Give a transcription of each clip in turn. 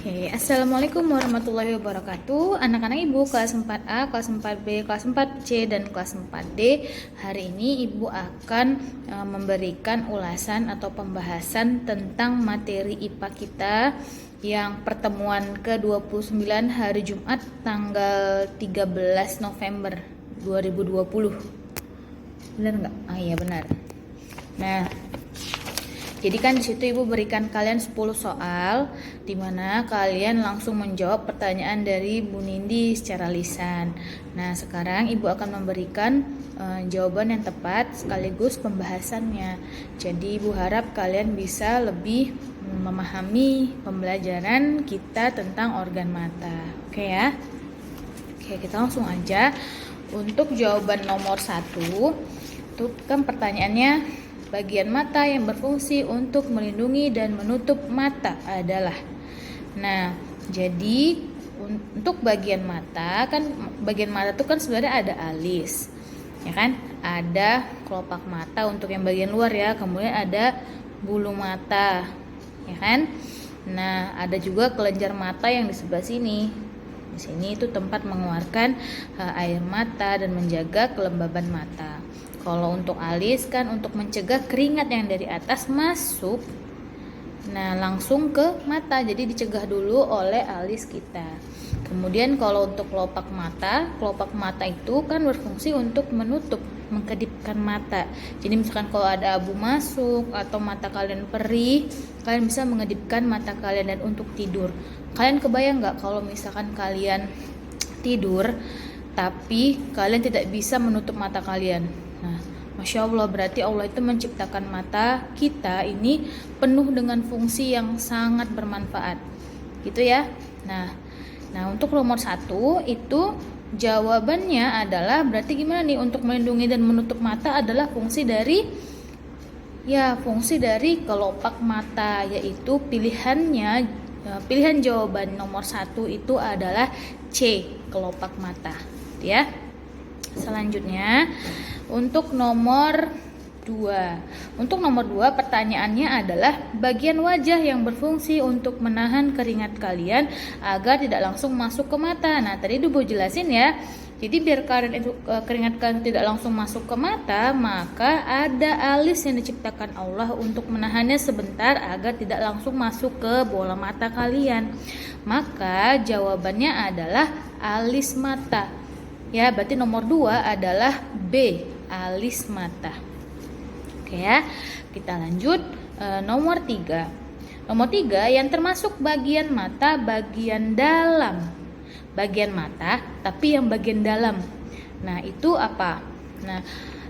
Oke, Assalamualaikum warahmatullahi wabarakatuh. Anak-anak Ibu kelas 4A, kelas 4B, kelas 4C, dan kelas 4D. Hari ini Ibu akan memberikan ulasan atau pembahasan tentang materi IPA kita yang pertemuan ke-29 hari Jumat tanggal 13 November 2020. Benar nggak? Ah iya benar. Nah, jadi kan di situ Ibu berikan kalian 10 soal di mana kalian langsung menjawab pertanyaan dari Bu Nindi secara lisan. Nah, sekarang Ibu akan memberikan jawaban yang tepat sekaligus pembahasannya. Jadi Ibu harap kalian bisa lebih memahami pembelajaran kita tentang organ mata. Oke ya? Oke, kita langsung aja. Untuk jawaban nomor 1, itu kan pertanyaannya, bagian mata yang berfungsi untuk melindungi dan menutup mata adalah. Nah, jadi untuk bagian mata itu kan sebenarnya ada alis, ya kan? Ada kelopak mata untuk yang bagian luar ya, kemudian ada bulu mata, ya kan? Nah, ada juga kelenjar mata yang di sebelah sini. Di sini itu tempat mengeluarkan air mata dan menjaga kelembaban mata. Kalau untuk alis kan untuk mencegah keringat yang dari atas masuk, nah langsung ke mata, jadi dicegah dulu oleh alis kita. Kemudian kalau untuk kelopak mata itu kan berfungsi untuk menutup, mengkedipkan mata. Jadi misalkan kalau ada abu masuk atau mata kalian perih, kalian bisa mengedipkan mata kalian. Dan untuk tidur, kalian kebayang nggak kalau misalkan kalian tidur tapi kalian tidak bisa menutup mata kalian? Nah, Masya Allah, berarti Allah itu menciptakan mata kita ini penuh dengan fungsi yang sangat bermanfaat, gitu ya. Nah untuk nomor 1 itu jawabannya adalah, berarti gimana nih untuk melindungi dan menutup mata adalah fungsi dari kelopak mata, yaitu pilihan jawaban nomor 1 itu adalah C, kelopak mata, ya. Selanjutnya untuk nomor 2. Untuk nomor 2 pertanyaannya adalah bagian wajah yang berfungsi untuk menahan keringat kalian agar tidak langsung masuk ke mata. Nah, tadi Ibu jelasin ya. Jadi biar keringat kalian tidak langsung masuk ke mata, maka ada alis yang diciptakan Allah untuk menahannya sebentar agar tidak langsung masuk ke bola mata kalian. Maka jawabannya adalah alis mata. Ya, berarti nomor 2 adalah B, alis mata. Oke ya, kita lanjut. Nomor 3. Nomor 3 yang termasuk bagian mata bagian dalam. Bagian mata tapi yang bagian dalam. Nah, itu apa? Nah,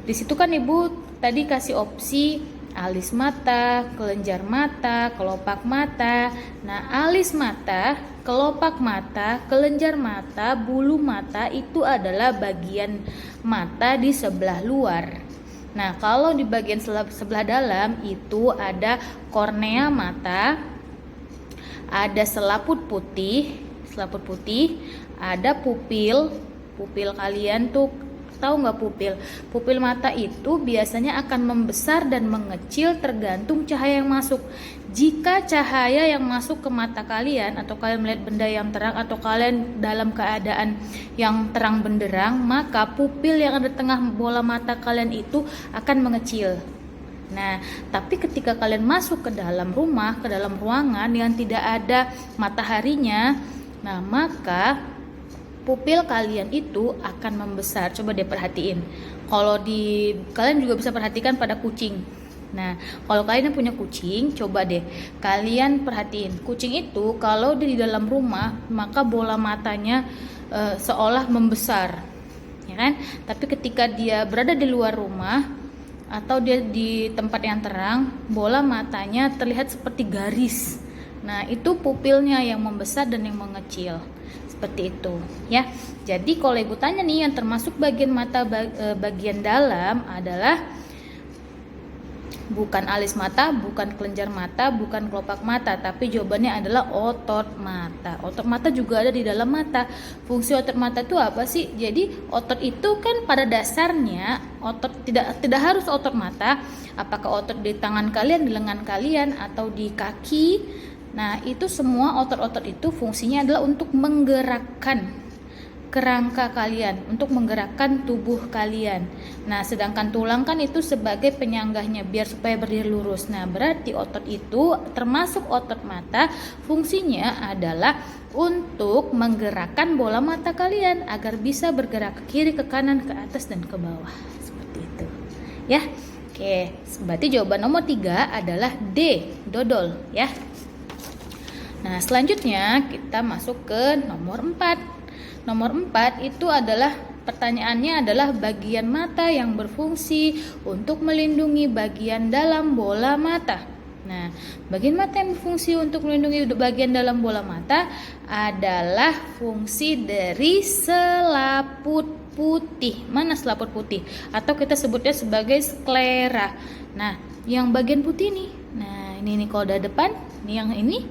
di situ kan Ibu tadi kasih opsi alis mata, kelenjar mata, kelopak mata. Nah, alis mata, kelopak mata, kelenjar mata, bulu mata itu adalah bagian mata di sebelah luar. Nah, kalau di bagian sebelah dalam itu ada kornea mata, ada selaput putih, ada pupil kalian tuh tahu nggak pupil? Pupil mata itu biasanya akan membesar dan mengecil tergantung cahaya yang masuk. Jika cahaya yang masuk ke mata kalian atau kalian melihat benda yang terang atau kalian dalam keadaan yang terang benderang, maka pupil yang ada di tengah bola mata kalian itu akan mengecil. Nah, tapi ketika kalian masuk ke dalam rumah, ke dalam ruangan yang tidak ada mataharinya, nah maka pupil kalian itu akan membesar. Coba deh perhatiin. Kalian juga bisa perhatikan pada kucing. Nah, kalau kalian yang punya kucing, coba deh kalian perhatiin. Kucing itu kalau di dalam rumah, maka bola matanya seolah membesar, ya kan? Tapi ketika dia berada di luar rumah atau dia di tempat yang terang, bola matanya terlihat seperti garis. Nah, itu pupilnya yang membesar dan yang mengecil. Seperti itu ya. Jadi kalau Ibu tanya nih, yang termasuk bagian mata bagian dalam adalah bukan alis mata, bukan kelenjar mata, bukan kelopak mata, tapi jawabannya adalah otot mata. Otot mata juga ada di dalam mata. Fungsi otot mata itu apa sih? Jadi otot itu kan pada dasarnya otot tidak harus otot mata. Apakah otot di tangan kalian, di lengan kalian, atau di kaki, Nah, itu semua otot-otot itu fungsinya adalah untuk menggerakkan kerangka kalian, untuk menggerakkan tubuh kalian. Nah, sedangkan tulang kan itu sebagai penyanggahnya biar supaya berdiri lurus. Nah, berarti otot itu termasuk otot mata, fungsinya adalah untuk menggerakkan bola mata kalian agar bisa bergerak ke kiri, ke kanan, ke atas dan ke bawah. Seperti itu. Ya. Oke, berarti jawaban nomor 3 adalah D, dodol ya. Nah, selanjutnya kita masuk ke nomor 4. Nomor 4 itu adalah pertanyaannya adalah bagian mata yang berfungsi untuk melindungi bagian dalam bola mata. Nah, bagian mata yang berfungsi untuk melindungi bagian dalam bola mata adalah fungsi dari selaput putih. Mana selaput putih? Atau kita sebutnya sebagai sklera. Nah, yang bagian putih nih. Nah, ini nih kalau dari depan, nih yang ini.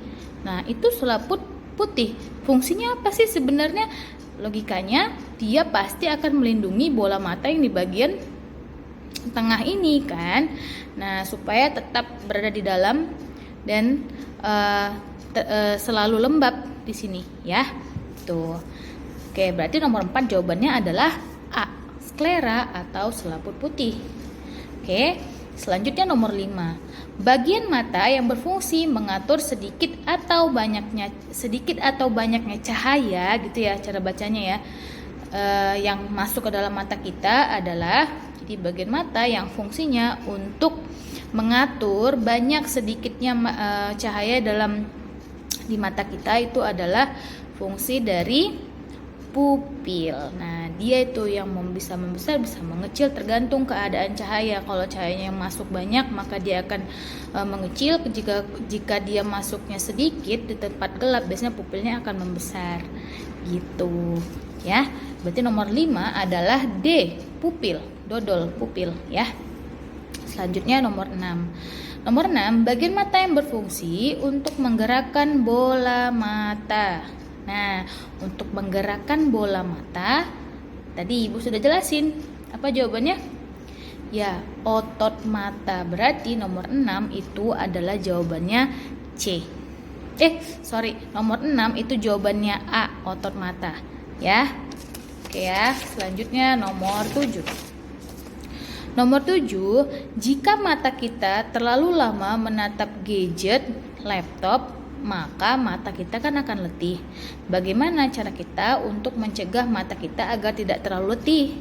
Nah, itu selaput putih. Fungsinya apa sih sebenarnya? Logikanya dia pasti akan melindungi bola mata yang di bagian tengah ini kan. Nah, supaya tetap berada di dalam dan selalu lembab di sini ya. Tuh. Oke, berarti nomor 4 jawabannya adalah A, sklera atau selaput putih. Oke, selanjutnya nomor 5. Bagian mata yang berfungsi mengatur sedikit atau banyaknya cahaya gitu ya cara bacanya ya, yang masuk ke dalam mata kita adalah jadi bagian mata yang fungsinya untuk mengatur banyak sedikitnya cahaya di mata kita itu adalah fungsi dari pupil. Nah, dia itu yang bisa membesar, bisa mengecil tergantung keadaan cahaya. Kalau cahayanya yang masuk banyak, maka dia akan mengecil. Jika dia masuknya sedikit di tempat gelap, biasanya pupilnya akan membesar. Gitu. Ya. Berarti nomor 5 adalah D, pupil, dodol pupil ya. Selanjutnya nomor 6. Nomor 6, bagian mata yang berfungsi untuk menggerakkan bola mata. Nah, untuk menggerakkan bola mata, tadi Ibu sudah jelasin. Apa jawabannya? Ya, otot mata. Berarti nomor 6 itu adalah jawabannya C. Nomor 6 itu jawabannya A, otot mata. Ya. Oke ya, selanjutnya nomor 7. Nomor 7, jika mata kita terlalu lama menatap gadget, laptop, maka mata kita kan akan letih. Bagaimana cara kita untuk mencegah mata kita agar tidak terlalu letih?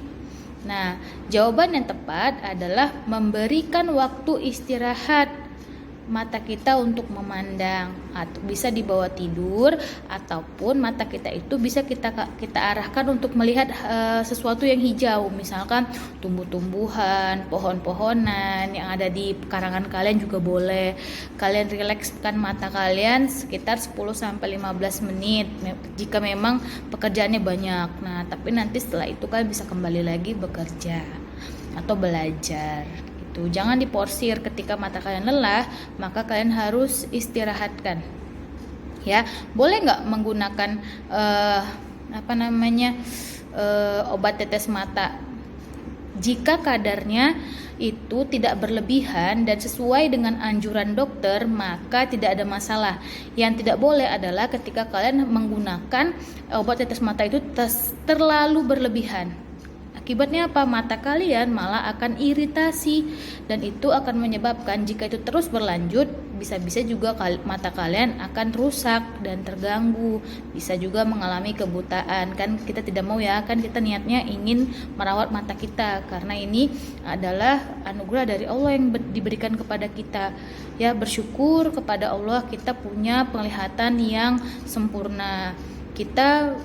Nah, jawaban yang tepat adalah memberikan waktu istirahat mata kita untuk memandang, atau bisa dibawa tidur, ataupun mata kita itu bisa kita arahkan untuk melihat sesuatu yang hijau, misalkan tumbuh-tumbuhan, pohon-pohonan yang ada di pekarangan kalian juga boleh. Kalian rilekskan mata kalian sekitar 10-15 menit jika memang pekerjaannya banyak. Nah, tapi nanti setelah itu kalian bisa kembali lagi bekerja atau belajar. Jangan diporsir. Ketika mata kalian lelah, maka kalian harus istirahatkan. Ya, boleh nggak menggunakan obat tetes mata jika kadarnya itu tidak berlebihan dan sesuai dengan anjuran dokter, maka tidak ada masalah. Yang tidak boleh adalah ketika kalian menggunakan obat tetes mata itu terlalu berlebihan. Akibatnya apa? Mata kalian malah akan iritasi, dan itu akan menyebabkan jika itu terus berlanjut, bisa-bisa juga mata kalian akan rusak dan terganggu, bisa juga mengalami kebutaan. Kan kita tidak mau ya, kan kita niatnya ingin merawat mata kita karena ini adalah anugerah dari Allah yang diberikan kepada kita. Ya, bersyukur kepada Allah kita punya penglihatan yang sempurna. Kita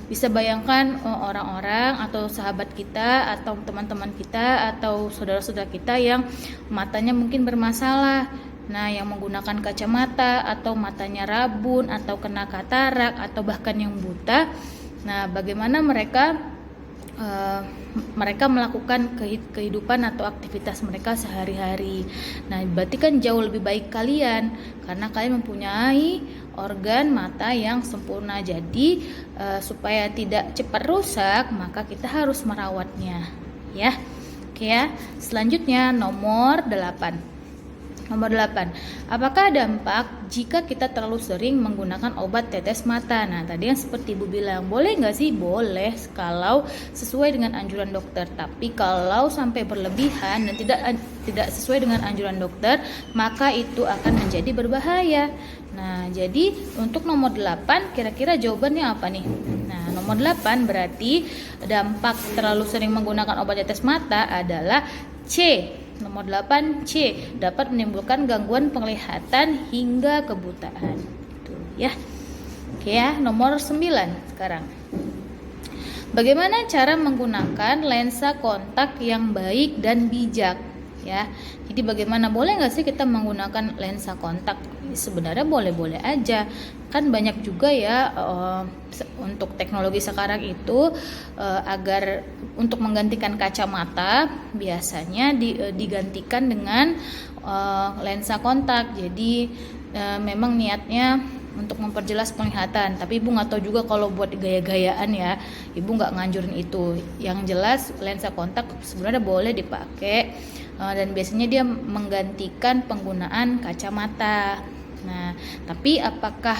bisa bayangkan orang-orang atau sahabat kita atau teman-teman kita atau saudara-saudara kita yang matanya mungkin bermasalah. Nah, yang menggunakan kacamata atau matanya rabun atau kena katarak atau bahkan yang buta. Nah, bagaimana mereka melakukan kehidupan atau aktivitas mereka sehari-hari. Nah, berarti kan jauh lebih baik kalian karena kalian mempunyai organ mata yang sempurna. Jadi supaya tidak cepat rusak, maka kita harus merawatnya, ya. Oke ya. Selanjutnya nomor 8. Nomor 8. Apakah dampak jika kita terlalu sering menggunakan obat tetes mata? Nah, tadi yang seperti Ibu bilang, boleh nggak sih? Boleh kalau sesuai dengan anjuran dokter. Tapi kalau sampai berlebihan dan tidak sesuai dengan anjuran dokter, maka itu akan menjadi berbahaya. Nah, jadi untuk nomor 8 kira-kira jawabannya apa nih? Nah, nomor 8 berarti dampak terlalu sering menggunakan obat tetes mata adalah C. Nomor 8C dapat menimbulkan gangguan penglihatan hingga kebutaan. Itu ya. Oke ya, nomor 9 sekarang. Bagaimana cara menggunakan lensa kontak yang baik dan bijak? Ya. Jadi bagaimana, boleh nggak sih kita menggunakan lensa kontak? Sebenarnya boleh-boleh aja. Kan banyak juga ya untuk teknologi sekarang itu agar untuk menggantikan kacamata biasanya digantikan dengan lensa kontak. Jadi memang niatnya untuk memperjelas penglihatan, tapi Ibu nggak tahu juga kalau buat gaya-gayaan ya, Ibu nggak nganjurin itu. Yang jelas lensa kontak sebenarnya boleh dipakai dan biasanya dia menggantikan penggunaan kacamata. Nah, tapi apakah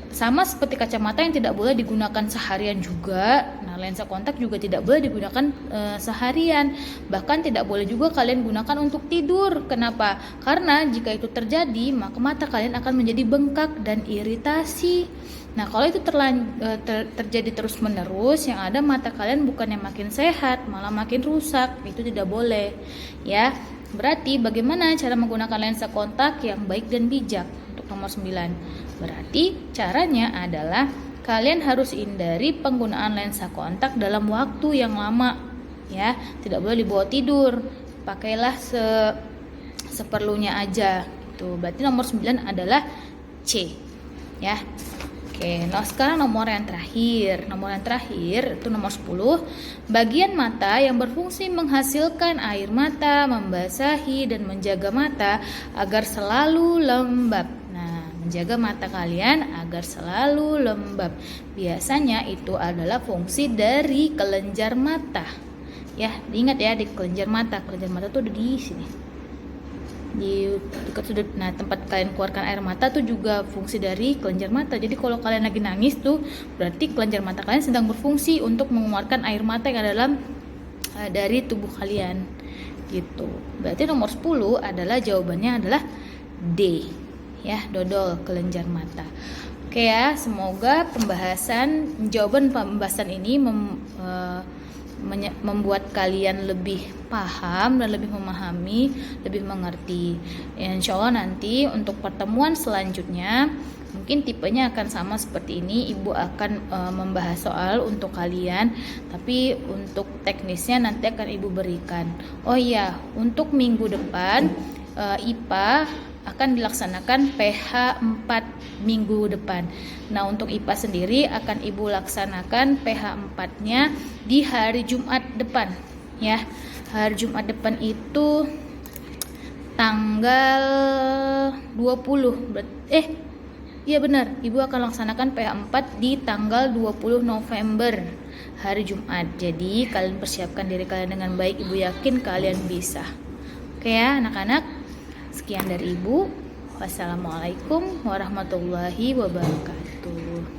sama seperti kacamata yang tidak boleh digunakan seharian juga? Nah, lensa kontak juga tidak boleh digunakan seharian. Bahkan tidak boleh juga kalian gunakan untuk tidur. Kenapa? Karena jika itu terjadi, maka mata kalian akan menjadi bengkak dan iritasi. Nah, kalau itu terjadi terus-menerus, yang ada mata kalian bukannya makin sehat, malah makin rusak. Itu tidak boleh, ya. Berarti bagaimana cara menggunakan lensa kontak yang baik dan bijak? Untuk nomor 9. Berarti caranya adalah kalian harus hindari penggunaan lensa kontak dalam waktu yang lama, ya. Tidak boleh dibawa tidur. Pakailah seperlunya aja. Itu berarti nomor 9 adalah C, ya. Oke, nah sekarang nomor yang terakhir. Nomor yang terakhir itu nomor 10. Bagian mata yang berfungsi menghasilkan air mata, membasahi dan menjaga mata agar selalu lembab. Nah, menjaga mata kalian agar selalu lembab. Biasanya itu adalah fungsi dari kelenjar mata. Ya, diingat ya, di kelenjar mata. Kelenjar mata tuh ada di sini, di dekat sudut. Nah, tempat kalian keluarkan air mata tuh juga fungsi dari kelenjar mata. Jadi kalau kalian lagi nangis tuh berarti kelenjar mata kalian sedang berfungsi untuk mengeluarkan air mata yang ada dalam dari tubuh kalian gitu. Berarti nomor 10 adalah jawabannya adalah D, ya, dodol kelenjar mata. Oke ya, semoga jawaban pembahasan ini membuat kalian lebih paham dan lebih memahami, lebih mengerti. Insya Allah nanti untuk pertemuan selanjutnya mungkin tipenya akan sama seperti ini. Ibu akan membahas soal untuk kalian, tapi untuk teknisnya nanti akan Ibu berikan. Oh iya, untuk minggu depan IPA akan dilaksanakan PH 4 minggu depan. Nah, untuk IPA sendiri akan Ibu laksanakan PH 4-nya di hari Jumat depan, ya. Hari Jumat depan itu tanggal 20. Iya benar, Ibu akan laksanakan PH 4 di tanggal 20 November, hari Jumat. Jadi, kalian persiapkan diri kalian dengan baik. Ibu yakin kalian bisa. Oke ya, anak-anak. Sekian dari Ibu. Wassalamualaikum warahmatullahi wabarakatuh.